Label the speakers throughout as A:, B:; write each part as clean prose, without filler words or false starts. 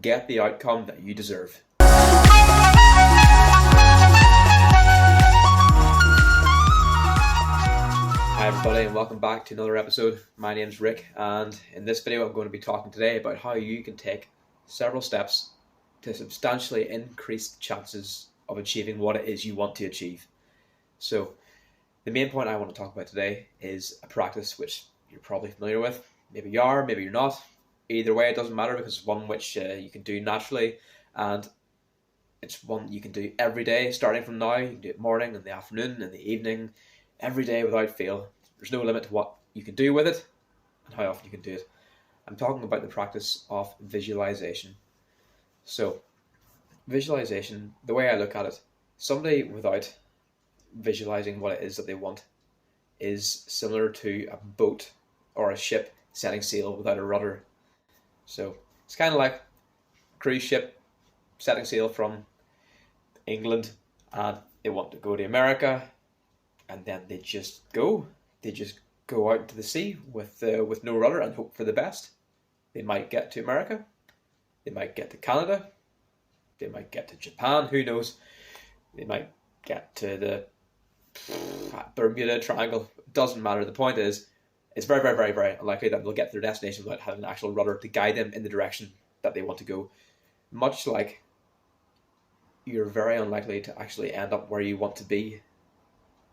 A: get the outcome that you deserve. Hi everybody, and welcome back to another episode. My name's Rick, and in this video I'm going to be talking today about how you can take several steps to substantially increase the chances of achieving what it is you want to achieve. So the main point I want to talk about today is a practice which you're probably familiar with. Maybe you are, maybe you're not. Either way, it doesn't matter, because it's one which you can do naturally, and it's one you can do every day starting from now. You can do it morning, in the afternoon, in the evening, every day without fail. There's no limit to what you can do with it and how often you can do it. I'm talking about the practice of visualization. So visualization, the way I look at it, somebody without visualizing what it is that they want is similar to a boat or a ship setting sail without a rudder. So it's kind of like a cruise ship setting sail from England, and they want to go to America, and then they just go out into the sea with no rudder and hope for the best. They might get to America, they might get to Canada, they might get to Japan, who knows, they might get to the Bermuda Triangle. It doesn't matter. The point is, it's very, very, very, very unlikely that they'll get to their destination without having an actual rudder to guide them in the direction that they want to go. Much like you're very unlikely to actually end up where you want to be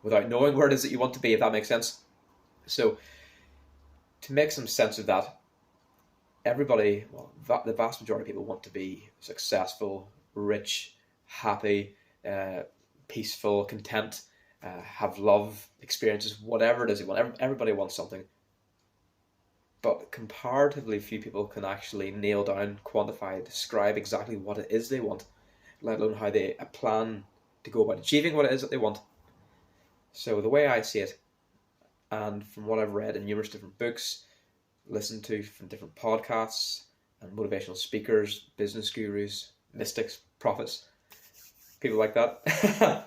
A: without knowing where it is that you want to be, if that makes sense. So to make some sense of that, everybody, the vast majority of people want to be successful, rich, happy, peaceful, content, have love, experiences, whatever it is you want. Everybody wants something. But comparatively few people can actually nail down, quantify, describe exactly what it is they want, let alone how they plan to go about achieving what it is that they want. So the way I see it, and from what I've read in numerous different books, listened to from different podcasts and motivational speakers, business gurus, mystics, prophets, people like that,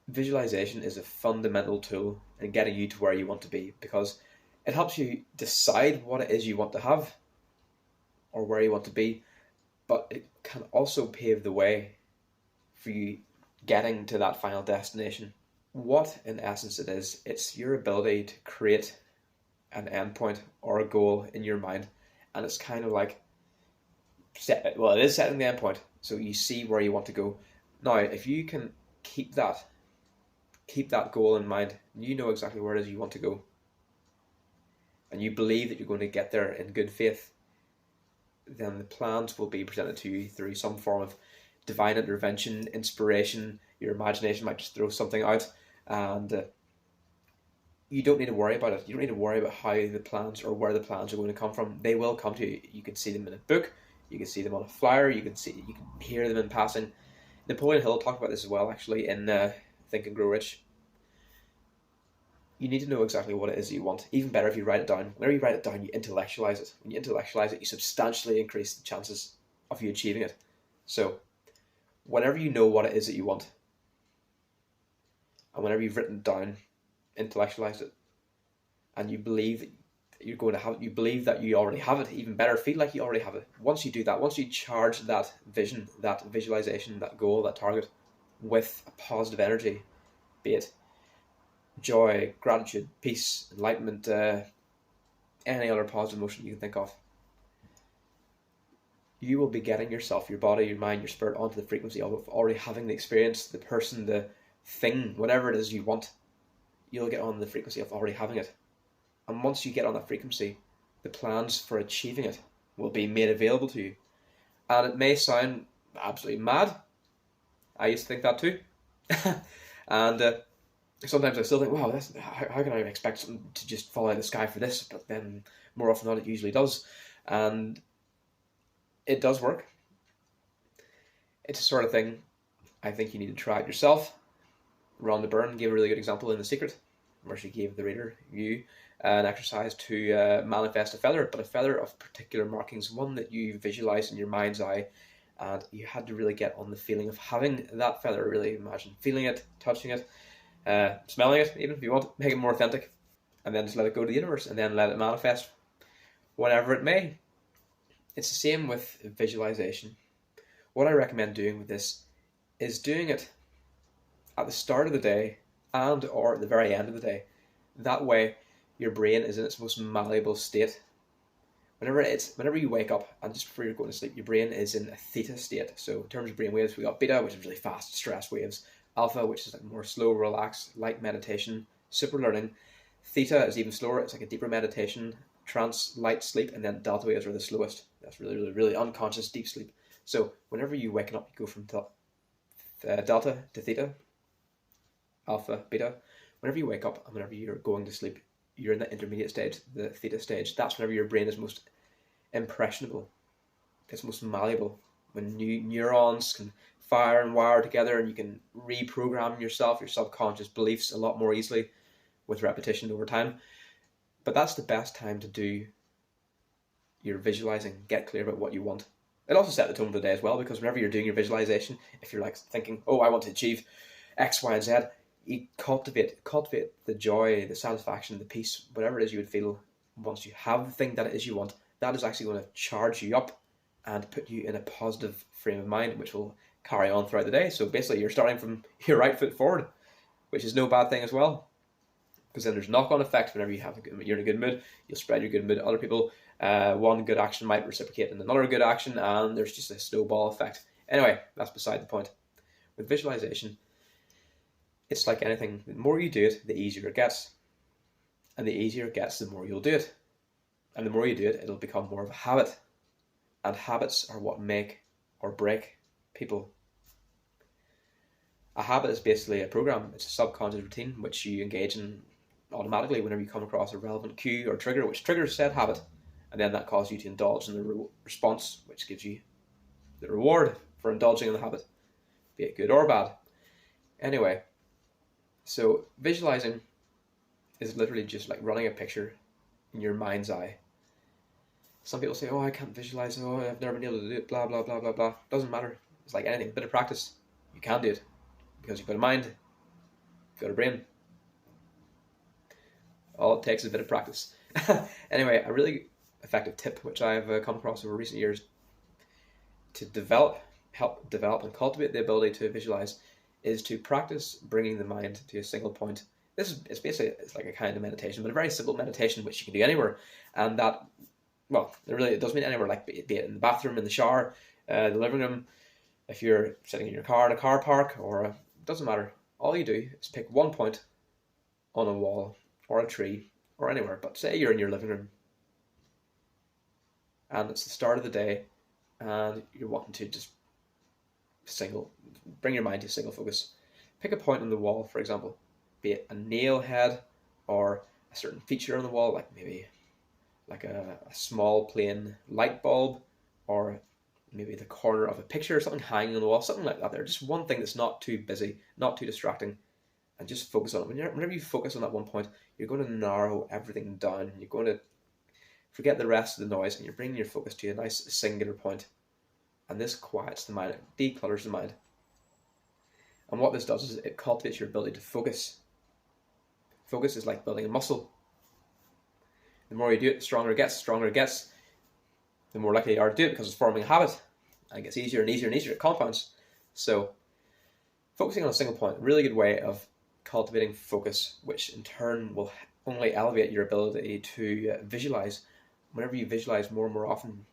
A: visualization is a fundamental tool in getting you to where you want to be, because it helps you decide what it is you want to have or where you want to be, but it can also pave the way for you getting to that final destination. What in essence it is, it's your ability to create an endpoint or a goal in your mind, and it's kind of like it is setting the endpoint, so you see where you want to go. Now, if you can keep that goal in mind, and you know exactly where it is you want to go, and you believe that you're going to get there in good faith, then the plans will be presented to you through some form of divine intervention, inspiration. Your imagination might just throw something out, and you don't need to worry about it. You don't need to worry about how the plans or where the plans are going to come from. They will come to you. You can see them in a book, you can see them on a flyer, you can hear them in passing. Napoleon Hill talked about this as well, actually, in Think and Grow Rich. You need to know exactly what it is that you want. Even better if you write it down. Whenever you write it down, you intellectualize it. When you intellectualize it, you substantially increase the chances of you achieving it. So whenever you know what it is that you want, and whenever you've written it down, intellectualize it, and you believe that you're going to have it, you believe that you already have it, even better, feel like you already have it. Once you do that, once you charge that vision, that visualization, that goal, that target with a positive energy, be it joy, gratitude, peace, enlightenment, any other positive emotion you can think of, you will be getting yourself, your body, your mind, your spirit onto the frequency of already having the experience, the person, the thing, whatever it is you want. You'll get on the frequency of already having it. And once you get on that frequency, the plans for achieving it will be made available to you. And it may sound absolutely mad. I used to think that too. And sometimes I still think, wow, how can I expect something to just fall out of the sky for this? But then more often than not, it usually does. And it does work. It's the sort of thing I think you need to try it yourself. Rhonda Byrne gave a really good example in The Secret, where she gave the reader, you, an exercise to manifest a feather, but a feather of particular markings, one that you visualize in your mind's eye, and you had to really get on the feeling of having that feather. Really imagine feeling it, touching it, smelling it, even if you want, make it more authentic, and then just let it go to the universe, and then let it manifest whenever it may. It's the same with visualization. What I recommend doing with this is doing it at the start of the day and or at the very end of the day. That way your brain is in its most malleable state. Whenever you wake up and just before you're going to sleep, your brain is in a theta state. So in terms of brain waves, we got beta, which is really fast stress waves, alpha, which is like more slow, relaxed, light meditation, super learning. Theta is even slower, it's like a deeper meditation, trance, light sleep, and then delta waves are the slowest. That's really, really, really unconscious deep sleep. So whenever you waken up, you go from delta to theta, alpha, beta. Whenever you wake up and whenever you're going to sleep, you're in the intermediate stage, the theta stage. That's whenever your brain is most impressionable, it's most malleable, when new neurons can fire and wire together and you can reprogram yourself, your subconscious beliefs a lot more easily with repetition over time. But that's the best time to do your visualizing, get clear about what you want. It also set the tone for the day as well, because whenever you're doing your visualization, if you're like thinking, oh, I want to achieve X, Y, and Z, you cultivate the joy, the satisfaction, the peace, whatever it is you would feel once you have the thing that it is you want. That is actually going to charge you up and put you in a positive frame of mind, which will carry on throughout the day. So basically you're starting from your right foot forward, which is no bad thing as well, because then there's knock-on effect. Whenever you're in a good mood, you'll spread your good mood to other people. One good action might reciprocate in another good action, and there's just a snowball effect. Anyway, that's beside the point. With visualization, it's like anything. The more you do it, the easier it gets. And the easier it gets, the more you'll do it. And the more you do it, it'll become more of a habit. And habits are what make or break people. A habit is basically a program. It's a subconscious routine which you engage in automatically whenever you come across a relevant cue or trigger, which triggers said habit. And then that causes you to indulge in the response, which gives you the reward for indulging in the habit, be it good or bad. Anyway, so visualizing is literally just like running a picture in your mind's eye. Some people say, oh, I can't visualize, oh, I've never been able to do it, blah, blah, blah, blah, blah. Doesn't matter. It's like anything, a bit of practice. You can do it because you've got a mind, you've got a brain. All it takes is a bit of practice. Anyway, a really effective tip which I've come across over recent years to help develop and cultivate the ability to visualize is to practice bringing the mind to a single point. It's basically like a kind of meditation, but a very simple meditation which you can do anywhere. And that, well, it does mean anywhere, like be it in the bathroom, in the shower, the living room, if you're sitting in your car in a car park, or it doesn't matter. All you do is pick one point on a wall or a tree or anywhere, but say you're in your living room and it's the start of the day and you're wanting to just bring your mind to single focus. Pick a point on the wall, for example, be it a nail head or a certain feature on the wall, like maybe like a small plain light bulb, or maybe the corner of a picture or something hanging on the wall, something like that there. Just one thing that's not too busy, not too distracting, and just focus on it. Whenever you focus on that one point, you're going to narrow everything down. You're going to forget the rest of the noise, and you're bringing your focus to a nice singular point. And this quiets the mind, it declutters the mind. And what this does is it cultivates your ability to focus. Focus is like building a muscle. The more you do it, the stronger it gets. The more likely you are to do it because it's forming a habit. And it gets easier and easier and easier, it compounds. So focusing on a single point, really good way of cultivating focus, which in turn will only elevate your ability to visualize. Whenever you visualize more and more often,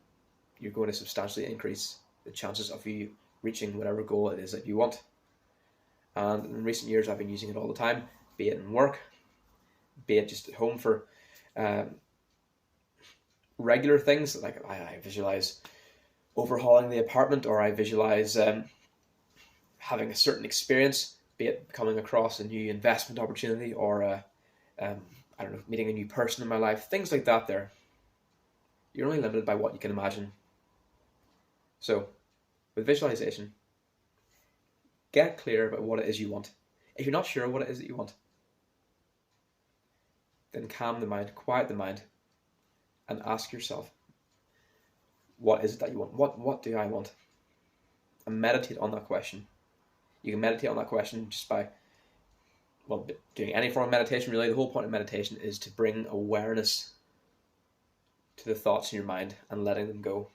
A: you're going to substantially increase the chances of you reaching whatever goal it is that you want. And in recent years, I've been using it all the time, be it in work, be it just at home for regular things. Like I visualize overhauling the apartment, or I visualize having a certain experience, be it coming across a new investment opportunity, or I don't know, meeting a new person in my life, things like that there. You're only limited by what you can imagine. So, with visualization, get clear about what it is you want. If you're not sure what it is that you want, then calm the mind, quiet the mind, and ask yourself, what is it that you want? What do I want? And meditate on that question. You can meditate on that question just by, doing any form of meditation. Really, the whole point of meditation is to bring awareness to the thoughts in your mind and letting them go.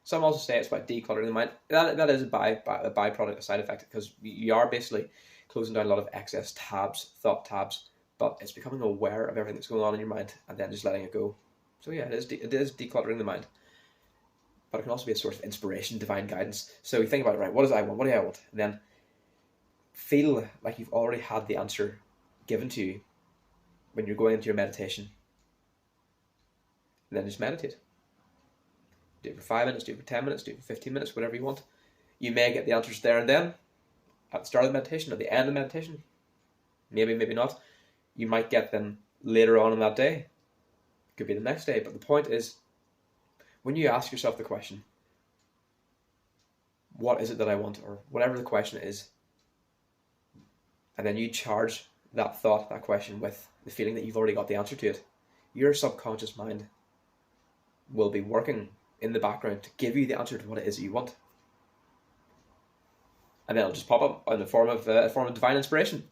A: Some also say it's about decluttering the mind. That is a byproduct, a side effect, because you are basically closing down a lot of excess thought tabs, but it's becoming aware of everything that's going on in your mind and then just letting it go. So yeah, it is decluttering the mind. But it can also be a source of inspiration, divine guidance. So you think about it, right, what do I want? And then feel like you've already had the answer given to you when you're going into your meditation. And then just meditate. Do it for 5 minutes, do it for 10 minutes, do it for 15 minutes, whatever you want. You may get the answers there and then, at the start of the meditation, at the end of the meditation. Maybe, maybe not. You might get them later on in that day. It could be the next day. But the point is, when you ask yourself the question, what is it that I want? Or whatever the question is, and then you charge that thought, that question, with the feeling that you've already got the answer to it, your subconscious mind will be working in the background to give you the answer to what it is that you want. And then it'll just pop up in the form of divine inspiration.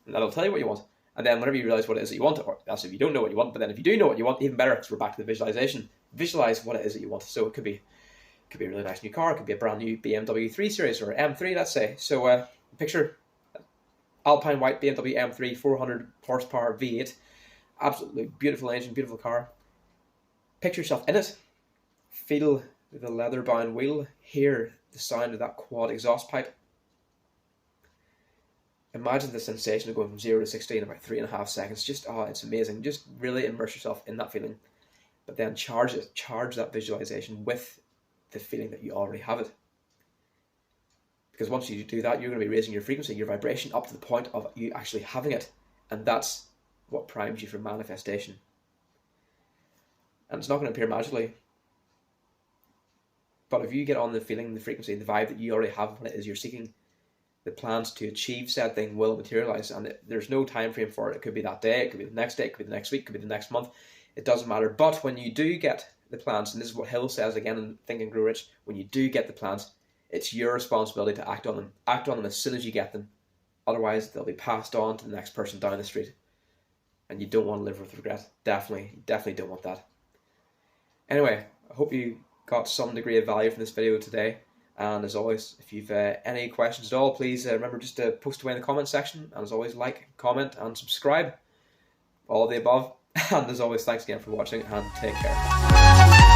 A: And that'll tell you what you want. And then whenever you realize what it is that you want, or that's if you don't know what you want, but then if you do know what you want, even better, because we're back to the visualization. Visualize what it is that you want. So it could be a really nice new car, it could be a brand new BMW 3 Series or M3, let's say. So picture Alpine white BMW M3, 400 horsepower V8, absolutely beautiful engine, beautiful car. Picture yourself in it. Feel the leather-bound wheel. Hear the sound of that quad exhaust pipe. Imagine the sensation of going from 0 to 60 in about 3.5 seconds. Just, it's amazing. Just really immerse yourself in that feeling. But then charge that visualization with the feeling that you already have it. Because once you do that, you're going to be raising your frequency, your vibration, up to the point of you actually having it. And that's what primes you for manifestation. And it's not going to appear magically. But if you get on the feeling, the frequency, the vibe that you already have when it is you're seeking, the plans to achieve said thing will materialize. And there's no time frame for it. It could be that day, it could be the next day, it could be the next week, it could be the next month. It doesn't matter. But when you do get the plans, and this is what Hill says again in Think and Grow Rich, when you do get the plans, it's your responsibility to act on them. Act on them as soon as you get them. Otherwise, they'll be passed on to the next person down the street. And you don't want to live with regret. Definitely don't want that. Anyway, I hope you got some degree of value from this video today. And as always, if you've any questions at all, please remember just to post away in the comment section. And as always, like, comment, and subscribe. All of the above. And as always, thanks again for watching, and take care.